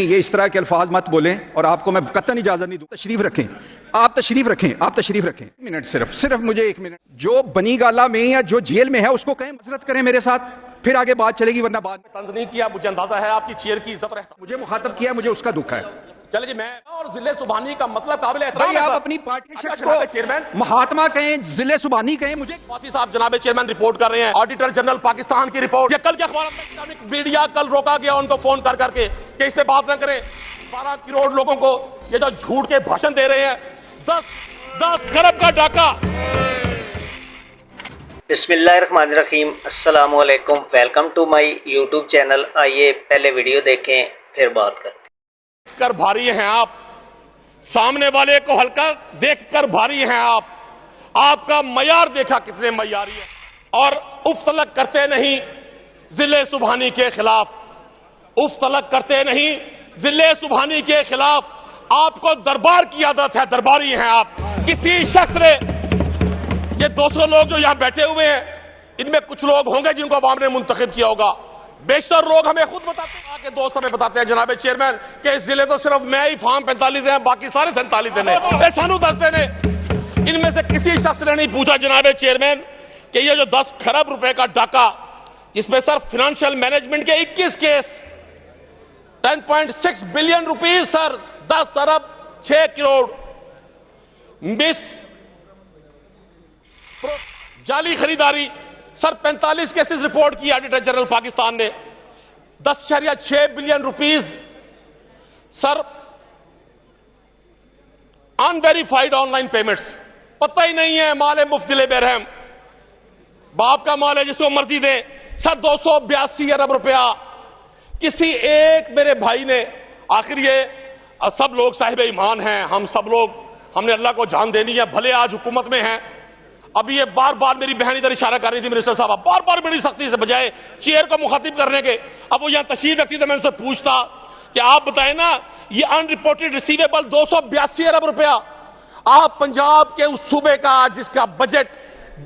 یہ اس طرح کے الفاظ مت بولیں اور آپ کو میں قطعاً اجازت نہیں دوں. تشریف رکھیں، آپ تشریف رکھیں، آپ تشریف رکھیں. ایک منٹ، صرف مجھے ایک منٹ. جو بنی گالا میں یا جو جیل میں ہے اس کو کہیں معذرت کریں میرے ساتھ، پھر آگے بات چلے گی، ورنہ بعد میں طنز نہیں کیا. مجھے اندازہ ہے آپ کی چیئر کی عزت رہتا. مجھے مخاطب کیا، مجھے اس کا دکھ ہے. چلے جی، میں اور ضلع سبحانی کا مطلب قابل احترام بھائی ہے آپ سر. اپنی پارٹی کے شخص جناب کو چیئرمین مہاتما کہیں، ضلع سبحانی کہیں، مجھے واسی صاحب جناب چیئرمین رپورٹ کر رہے ہیں آڈیٹر جنرل پاکستان کی رپورٹ. یہ کل کے اخبارات میں اسلامک میڈیا کل روکا گیا ان کو فون کر کے کہ اس پہ بات نہ کریں. 12 کروڑ لوگوں کو یہ جو جھوٹ کے بھاشن دے رہے ہیں. 10 کھرب کا ڈاکہ. بسم اللہ الرحمن الرحیم. السلام علیکم، welcome to my YouTube channel. آئیے پہلے ویڈیو دیکھیں پھر بات کرتے ہیں. کر بھاری ہیں آپ، سامنے والے کو ہلکا دیکھ کر بھاری ہیں آپ کا معیار دیکھا کتنے معیاری ہے. اور اف تلک کرتے نہیں ضلع سبحانی کے خلاف، اف تلک کرتے نہیں ضلع سبحانی کے خلاف. آپ کو دربار کی عادت ہے، درباری ہیں آپ. کسی شخص نے یہ 200 لوگ جو یہاں بیٹھے ہوئے ہیں، ان میں کچھ لوگ ہوں گے جن کو عوام نے منتخب کیا ہوگا. بیشتر لوگ ہمیں خود بتاتے ہیں کہ دوست ہمیں بتاتے ہیں جناب چیئرمین کہ اس ضلع تو صرف میں ہی فارم 45 ہیں، باقی سارے 47 ہیں. سانو دستے نے ان میں سے کسی شخص نے نہیں پوچھا جناب چیئرمین کہ یہ جو 10 کھرب روپے کا ڈاکہ، جس میں سر فنانشل مینجمنٹ کے 21 کیس، 10.6 بلین روپیز سر، 10 ارب 6 کروڑ مس جعلی خریداری سر، 45 کیسز رپورٹ کی آڈیٹر جنرل پاکستان نے. 10.6 billion rupees sir in verified on line payments. پتہ ہی نہیں ہے، مال مفت دل بے رحم، باپ کا مال ہے جس کو مرضی دے. سر 282 ارب روپیہ کسی ایک میرے بھائی نے. آخر یہ سب لوگ صاحب ایمان ہیں، ہم سب لوگ، ہم نے اللہ کو جان دینی ہے. بھلے آج حکومت میں ہیں. ابھی یہ بار بار میری بہن ادھر اشارہ کر رہی تھی منسٹر صاحب، بار بار بڑی سختی سے بجائے چیئر کو مخاطب کرنے کے. اب وہ یہاں تشریف رکھتی تو میں ان سے پوچھتا کہ آپ بتائیں نا، یہ ان رپورٹڈ ریسیویبل 282 ارب روپیہ آپ پنجاب کے اس صوبے کا جس کا بجٹ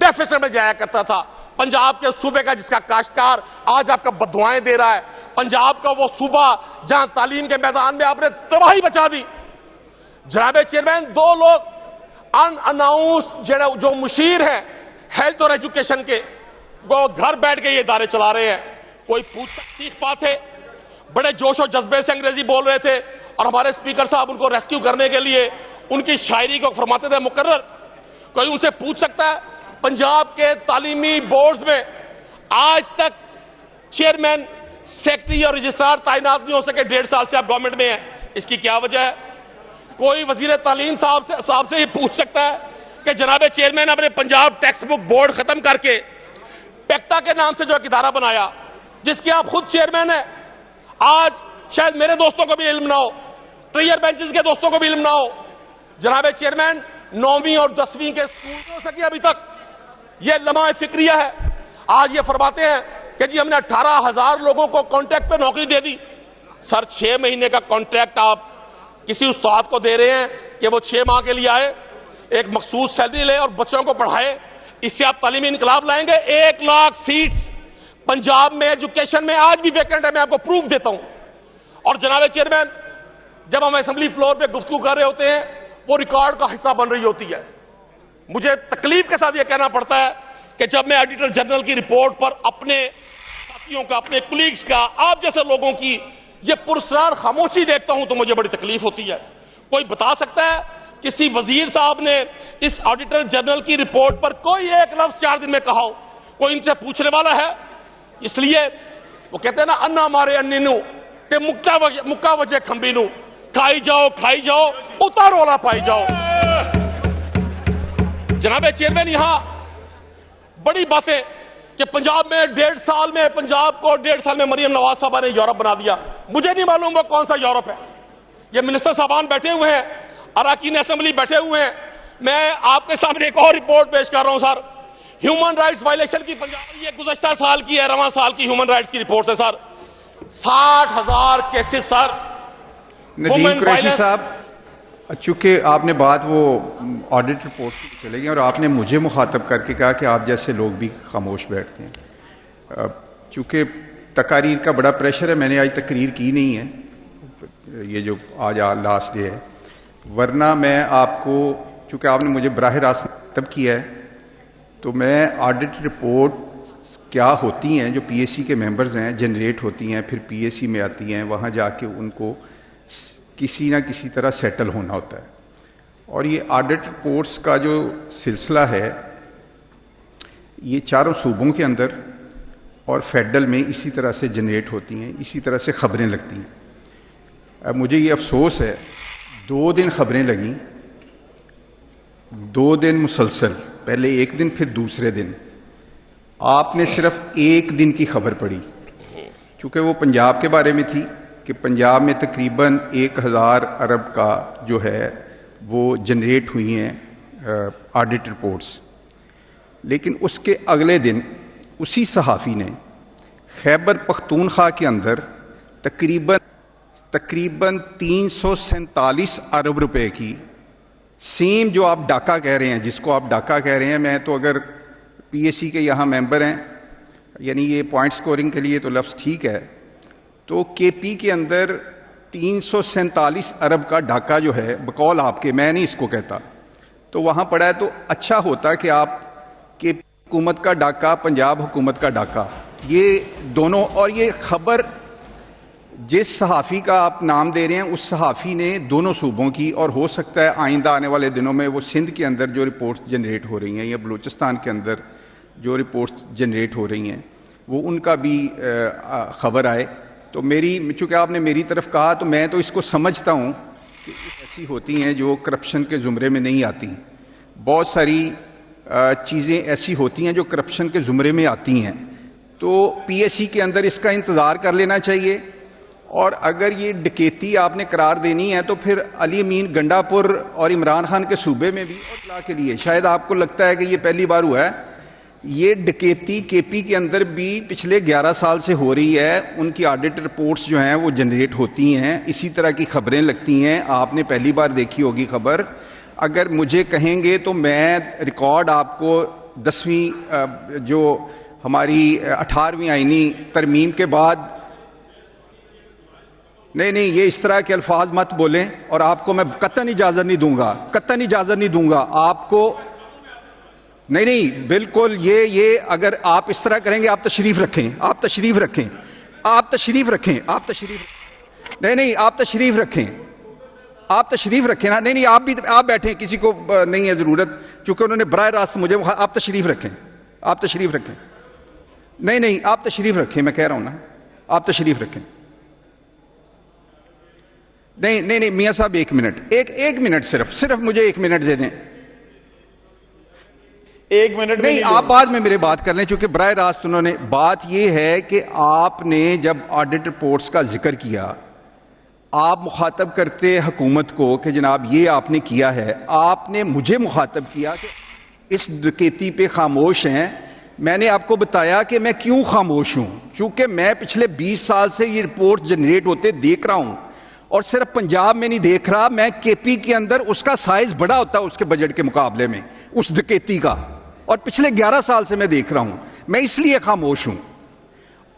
ڈیفیسٹ میں جایا کرتا تھا، پنجاب کے صوبے کا جس کا کاشتکار آج آپ کا بددعائیں دے رہا ہے، پنجاب کا وہ صوبہ جہاں تعلیم کے میدان میں آپ نے تباہی بچا دی. جناب چیئرمین 2 لوگ ان اناؤنسڈ جو مشیر ہیں ہیلتھ اور ایجوکیشن کے، وہ گھر بیٹھ کے یہ ادارے چلا رہے ہیں. کوئی سیکھ پا تھے، بڑے جوش و جذبے سے انگریزی بول رہے تھے اور ہمارے اسپیکر صاحب ان کو ریسکیو کرنے کے لیے ان کی شاعری کو فرماتے تھے مقرر. کوئی ان سے پوچھ سکتا ہے پنجاب کے تعلیمی بورڈز میں آج تک چیئرمین، سیکرٹری اور رجسٹرار تعینات نہیں ہو سکے؟ 1.5 سال سے آپ گورنمنٹ میں ہیں، اس کی کیا وجہ ہے؟ کوئی وزیر تعلیم صاحب سے یہ پوچھ سکتا ہے کہ جناب چیئرمین اپنے پنجاب ٹیکسٹ بک بورڈ ختم کر کے پیکٹا کے نام سے جو ایک ادارہ بنایا جس کے آپ خود چیئرمین ہیں، آج شاید میرے دوستوں کو بھی علم نہ ہو، ٹریئر بینچز کے دوستوں کو بھی علم نہ ہو. جناب چیئرمین 9ویں اور 10ویں کے سکول نہیں ہو سکی ابھی تک. یہ لمحہ فکریہ ہے. آج یہ فرماتے ہیں کہ جی ہم نے 18,000 لوگوں کو کانٹریکٹ پہ نوکری دے دی. سر 6 مہینے کا کانٹریکٹ آپ کسی استاد کو دے رہے ہیں کہ وہ 6 ماہ کے لیے آئے، ایک مخصوص سیلری لے اور بچوں کو پڑھائے. اس سے آپ تعلیمی انقلاب لائیں گے؟ 1 لاکھ سیٹس پنجاب میں ایجوکیشن میں آج بھی ویکنٹ ہے، میں آپ کو پروف دیتا ہوں. اور جناب چیئرمین جب ہم اسمبلی فلور پہ گفتگو کر رہے ہوتے ہیں وہ ریکارڈ کا حصہ بن رہی ہوتی ہے. مجھے تکلیف کے ساتھ یہ کہنا پڑتا ہے کہ جب میں آڈیٹر جنرل کی رپورٹ پر اپنے ساتھیوں کا، اپنے کولیگز کا، آپ جیسے لوگوں کی یہ پرسرار خاموشی دیکھتا ہوں تو مجھے بڑی تکلیف ہوتی ہے. کوئی بتا سکتا ہے کسی وزیر صاحب نے اس آڈیٹر جنرل کی رپورٹ پر کوئی ایک لفظ 4 دن میں کہا ہو؟ کوئی ان سے پوچھنے والا ہے؟ اس لیے وہ کہتے ہیں نا، انا مارے انی نو تے مکہ وجہ کھمبی نو، کھائی جاؤ اتارو نہ پائی جاؤ. جناب چیئرمین یہاں بڑی باتیں کہ پنجاب میں 1.5 سال میں، پنجاب کو 1.5 سال میں مریم نواز صاحبہ نے یورپ بنا دیا. مجھے نہیں معلوم وہ کون سا یورپ ہے. یہ منسٹر صاحبان بیٹھے ہوئے ہیں، اراکین اسمبلی بیٹھے ہوئے ہیں. میں آپ کے سامنے ایک اور رپورٹ پیش کر رہا ہوں سر، ہیومن رائٹس وائلیشن کی پنجاب، یہ گزشتہ سال کی ہے، رواں سال کی ہیومن رائٹس کی رپورٹ ہے سر. 60,000 کیسز سر. ندیم قریشی صاحب، چونکہ آپ نے بات وہ آڈٹ رپورٹ کی چلے گئی اور آپ نے مجھے مخاطب کر کے کہا کہ آپ جیسے لوگ بھی خاموش بیٹھتے ہیں، چونکہ تقاریر کا بڑا پریشر ہے، میں نے آج تقریر کی نہیں ہے، یہ جو آج لاسٹ ڈے ہے، ورنہ میں آپ کو، چونکہ آپ نے مجھے براہ راست تب کیا ہے، تو میں آڈٹ رپورٹ کیا ہوتی ہیں جو پی ایس سی کے ممبرز ہیں جنریٹ ہوتی ہیں، پھر پی ایس سی میں آتی ہیں، وہاں جا کے ان کو کسی نہ کسی طرح سیٹل ہونا ہوتا ہے. اور یہ آڈٹ رپورٹس کا جو سلسلہ ہے یہ چاروں صوبوں کے اندر اور فیڈرل میں اسی طرح سے جنریٹ ہوتی ہیں، اسی طرح سے خبریں لگتی ہیں. اب مجھے یہ افسوس ہے 2 دن خبریں لگیں، 2 دن مسلسل، پہلے 1 دن پھر دوسرے دن آپ نے صرف 1 دن کی خبر پڑھی، چونکہ وہ پنجاب کے بارے میں تھی کہ پنجاب میں تقریباً 1000 ارب کا جو ہے وہ جنریٹ ہوئی ہیں آڈٹ رپورٹس. لیکن اس کے اگلے دن اسی صحافی نے خیبر پختونخوا کے اندر تقریباً 347 ارب روپے کی سیم جو آپ ڈاکہ کہہ رہے ہیں، جس کو آپ ڈاکہ کہہ رہے ہیں، میں تو اگر پی ایس سی کے یہاں ممبر ہیں، یعنی یہ پوائنٹ سکورنگ کے لیے تو لفظ ٹھیک ہے، تو کے پی کے اندر 347 ارب کا ڈاکہ جو ہے بقول آپ کے، میں نہیں اس کو کہتا، تو وہاں پڑا ہے. تو اچھا ہوتا کہ آپ کے حکومت کا ڈاکہ، پنجاب حکومت کا ڈاکہ، یہ دونوں، اور یہ خبر جس صحافی کا آپ نام دے رہے ہیں اس صحافی نے دونوں صوبوں کی، اور ہو سکتا ہے آئندہ آنے والے دنوں میں وہ سندھ کے اندر جو رپورٹس جنریٹ ہو رہی ہیں یا بلوچستان کے اندر جو رپورٹس جنریٹ ہو رہی ہیں وہ ان کا بھی خبر آئے. تو چونکہ آپ نے میری طرف کہا تو میں تو اس کو سمجھتا ہوں کہ ایسی ہوتی ہیں جو کرپشن کے زمرے میں نہیں آتی. بہت ساری چیزیں ایسی ہوتی ہیں جو کرپشن کے زمرے میں آتی ہیں، تو پی ایس سی کے اندر اس کا انتظار کر لینا چاہیے. اور اگر یہ ڈکیتی آپ نے قرار دینی ہے تو پھر علی امین گنڈا پور اور عمران خان کے صوبے میں بھی اطلاع کے لیے، شاید آپ کو لگتا ہے کہ یہ پہلی بار ہوا ہے، یہ ڈکیتی کے پی کے اندر بھی پچھلے 11 سال سے ہو رہی ہے. ان کی آڈٹ رپورٹس جو ہیں وہ جنریٹ ہوتی ہیں، اسی طرح کی خبریں لگتی ہیں. آپ نے پہلی بار دیکھی ہوگی خبر. اگر مجھے کہیں گے تو میں ریکارڈ آپ کو 10ویں جو ہماری 18ویں آئینی ترمیم کے بعد، نہیں یہ اس طرح کے الفاظ مت بولیں، اور آپ کو میں قطعاً اجازت نہیں دوں گا، قطعاً اجازت نہیں دوں گا آپ کو. نہیں بالکل، یہ اگر آپ اس طرح کریں گے، آپ تشریف رکھیں، آپ تشریف رکھیں، آپ تشریف رکھیں، آپ تشریف، نہیں آپ تشریف رکھیں، آپ تشریف رکھیں نا. نہیں آپ بیٹھیں، کسی کو نہیں ہے ضرورت، چونکہ انہوں نے براہ راست مجھے، آپ تشریف رکھیں، آپ تشریف رکھیں. نہیں آپ تشریف رکھیں، میں کہہ رہا ہوں نا، آپ تشریف رکھیں. نہیں میاں صاحب ایک منٹ، صرف مجھے 1 منٹ دے دیں. 1 منٹ نہیں، آپ بعد میں میرے بات کر لیں، چونکہ براہ راست انہوں نے، بات یہ ہے کہ آپ نے جب آڈٹ رپورٹس کا ذکر کیا، آپ مخاطب کرتے حکومت کو کہ جناب یہ آپ نے کیا ہے، آپ نے مجھے مخاطب کیا کہ اس ڈکیتی پہ خاموش ہیں. میں نے آپ کو بتایا کہ میں کیوں خاموش ہوں، چونکہ میں پچھلے 20 سال سے یہ رپورٹ جنریٹ ہوتے دیکھ رہا ہوں، اور صرف پنجاب میں نہیں دیکھ رہا، میں کے پی کے اندر اس کا سائز بڑا ہوتا ہے اس کے بجٹ کے مقابلے میں، اس ڈکیتی کا، اور پچھلے 11 سال سے میں دیکھ رہا ہوں. میں اس لیے خاموش ہوں،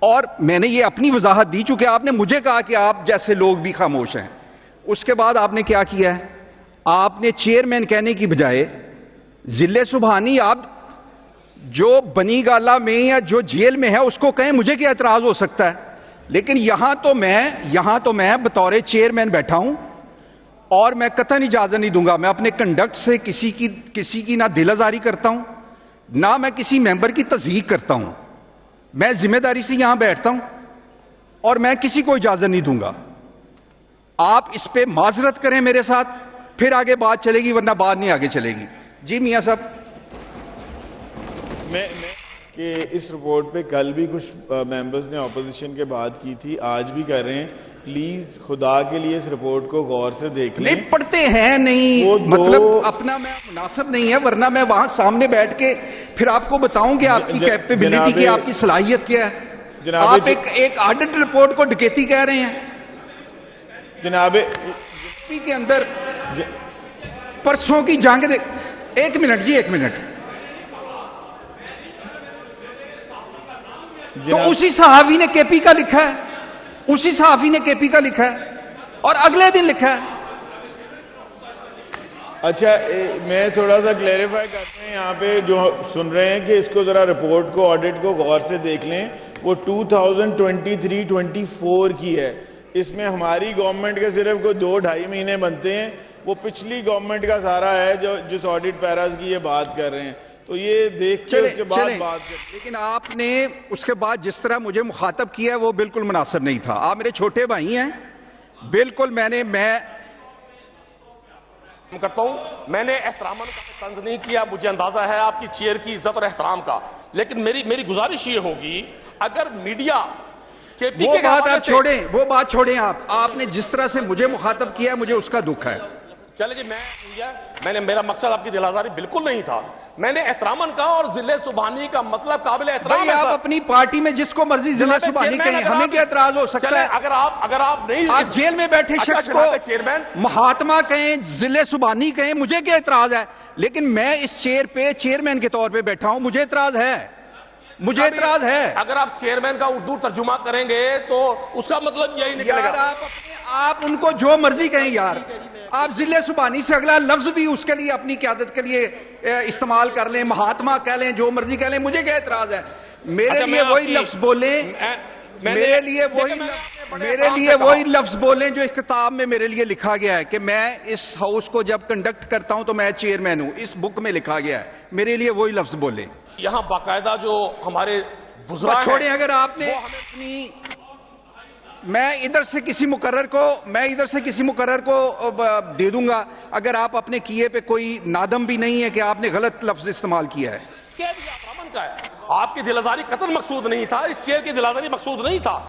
اور میں نے یہ اپنی وضاحت دی، چونکہ آپ نے مجھے کہا کہ آپ جیسے لوگ بھی خاموش ہیں. اس کے بعد آپ نے کیا کیا ہے، آپ نے چیئرمین کہنے کی بجائے ضلع سبحانی، آپ جو بنی گالہ میں یا جو جیل میں ہے اس کو کہیں، مجھے کیا اعتراض ہو سکتا ہے. لیکن یہاں تو میں بطور چیئرمین بیٹھا ہوں، اور میں قطعاً اجازت نہیں دوں گا. میں اپنے کنڈکٹ سے کسی کی نہ دل آزاری کرتا ہوں، نہ میں کسی ممبر کی تضحیق کرتا ہوں. میں ذمہ داری سے یہاں بیٹھتا ہوں، اور میں کسی کو اجازت نہیں دوں گا. آپ اس پہ معذرت کریں میرے ساتھ، پھر آگے بات چلے گی، ورنہ بات نہیں آگے چلے گی. جی میاں صاحب. میں کہ اس رپورٹ پہ کل بھی کچھ ممبرز نے اپوزیشن کے بات کی تھی، آج بھی کر رہے ہیں. پلیز خدا کے لیے اس رپورٹ کو غور سے دیکھ لیں. نہیں پڑھتے ہیں، نہیں مطلب اپنا میں مناسب نہیں ہے، ورنہ میں وہاں سامنے بیٹھ کے پھر آپ کو بتاؤں کہ آپ کی کیپیبلٹی کی، آپ کی صلاحیت کیا ہے. آپ ایک آڈٹ رپورٹ کو ڈکیتی کہہ رہے ہیں. جناب کے اندر پرسوں کی جنگ، 1 منٹ جی، 1 منٹ. تو اسی صحافی نے کے پی کا لکھا ہے، اسی صحافی نے کے پی کا لکھا ہے. اور اگلے دن لکھا ہے. اچھا میں تھوڑا سا کلیریفائی کرتے ہیں یہاں پہ جو سن رہے ہیں کہ اس کو ذرا رپورٹ کو آڈٹ کو غور سے دیکھ لیں. وہ 2023-24 کی ہے. اس میں ہماری گورنمنٹ کے صرف کو 2-2.5 مہینے بنتے ہیں. وہ پچھلی گورنمنٹ کا سارا ہے جو جس آڈٹ پیراز کی یہ بات کر رہے ہیں. تو یہ دیکھ کے اس کے بعد بات کریں. لیکن آپ نے اس کے بعد جس طرح مجھے مخاطب کیا ہے وہ بالکل مناسب نہیں تھا. آپ میرے چھوٹے بھائی ہیں. بالکل میں کرتا ہوں. میں نے احتراماً طنز نہیں کیا. مجھے اندازہ ہے آپ کی چیئر کی عزت اور احترام کا. لیکن میری گزارش یہ ہوگی اگر میڈیا وہ بات آپ چھوڑیں, وہ بات چھوڑیں. آپ نے جس طرح سے مجھے مخاطب کیا مجھے اس کا دکھ ہے. چلے جی میں نے میرا مقصد آپ کی دل آزاری بالکل نہیں تھا. میں نے احتراماً کہا اور ضلع سبحانی کا مطلب قابل احترام ہے. آپ اپنی پارٹی میں جس کو مرضی ضلع سبحانی کہیں, ہمیں کیا اعتراض ہو سکتا ہے؟ اگر آپ نہیں آپ جیل میں بیٹھے شخص کو مہاتما کہیں, ضلع سبحانی کہیں, مجھے کیا اعتراض ہے؟ لیکن میں اس چیئر پہ چیئرمین کے طور پہ بیٹھا ہوں, مجھے اعتراض ہے. مجھے اعتراض ہے. اگر آپ چیئرمین کا اردو ترجمہ کریں گے تو اس کا مطلب یہی نکلے گا. آپ ان کو جو مرضی کہیں یار. آپ ضلع سبحانی سے اگلا لفظ بھی اس کے لیے اپنی قیادت کے لیے استعمال کر لیں, مہاتما کہہ لیں, جو مرضی کہہ لیں, مجھے کیا اعتراض ہے؟ میرے لیے وہی لفظ بولیں, میرے لیے وہی لفظ بولیں جو اس کتاب میں میرے لیے لکھا گیا ہے کہ میں اس ہاؤس کو جب کنڈکٹ کرتا ہوں تو میں چیئرمین ہوں. اس بک میں لکھا گیا ہے, میرے لیے وہی لفظ بولیں. یہاں باقاعدہ جو ہمارے وزراء ہیں چھوڑیں. اگر آپ نے اپنی میں ادھر سے کسی مقرر کو دے دوں گا اگر آپ اپنے کیے پہ کوئی نادم بھی نہیں ہے کہ آپ نے غلط لفظ استعمال کیا ہے. آپ کی دل آزاری قتل مقصود نہیں تھا, اس چیئر کی دل آزاری مقصود نہیں تھا.